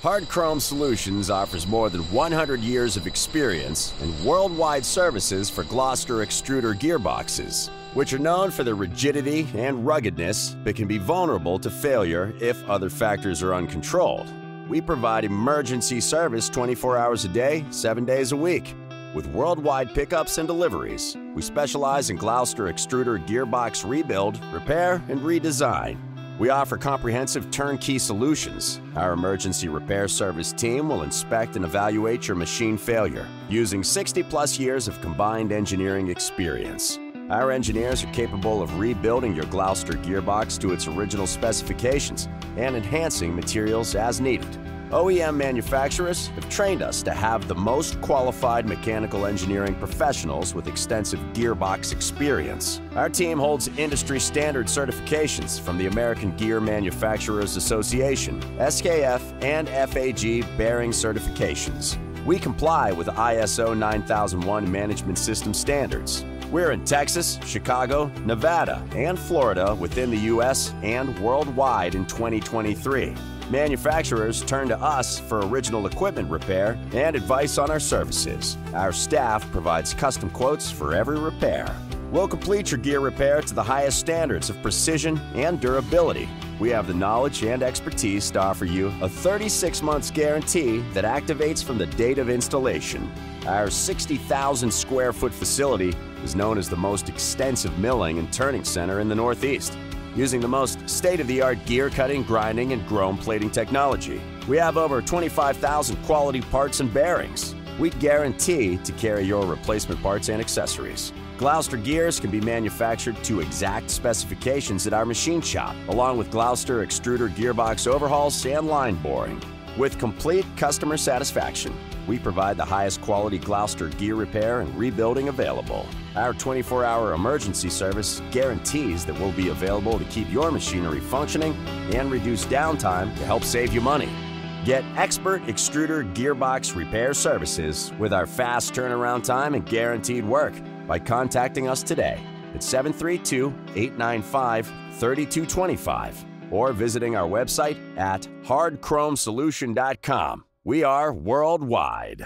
Hard Chrome Solutions offers more than 100 years of experience and worldwide services for Gloucester Extruder Gearboxes, which are known for their rigidity and ruggedness but can be vulnerable to failure if other factors are uncontrolled. We provide emergency service 24 hours a day, 7 days a week. With worldwide pickups and deliveries, we specialize in Gloucester Extruder Gearbox rebuild, repair, and redesign. We offer comprehensive turnkey solutions. Our emergency repair service team will inspect and evaluate your machine failure using 60+ years of combined engineering experience. Our engineers are capable of rebuilding your Gloucester gearbox to its original specifications and enhancing materials as needed. OEM manufacturers have trained us to have the most qualified mechanical engineering professionals with extensive gearbox experience. Our team holds industry standard certifications from the American Gear Manufacturers Association, SKF, and FAG bearing certifications. We comply with ISO 9001 management system standards. We're in Texas, Chicago, Nevada, and Florida within the U.S. and worldwide in 2023. Manufacturers turn to us for original equipment repair and advice on our services. Our staff provides custom quotes for every repair. We'll complete your gear repair to the highest standards of precision and durability. We have the knowledge and expertise to offer you a 36 months guarantee that activates from the date of installation. Our 60,000 square foot facility is known as the most extensive milling and turning center in the Northeast, using the most state-of-the-art gear cutting, grinding, and chrome plating technology. We have over 25,000 quality parts and bearings. We guarantee to carry your replacement parts and accessories. Gloucester gears can be manufactured to exact specifications at our machine shop, along with Gloucester Extruder Gearbox overhauls and line boring. With complete customer satisfaction, we provide the highest quality Gloucester gear repair and rebuilding available. Our 24-hour emergency service guarantees that we'll be available to keep your machinery functioning and reduce downtime to help save you money. Get expert extruder gearbox repair services with our fast turnaround time and guaranteed work by contacting us today at 732-895-3225 or visiting our website at hardchromesolution.com. We are worldwide.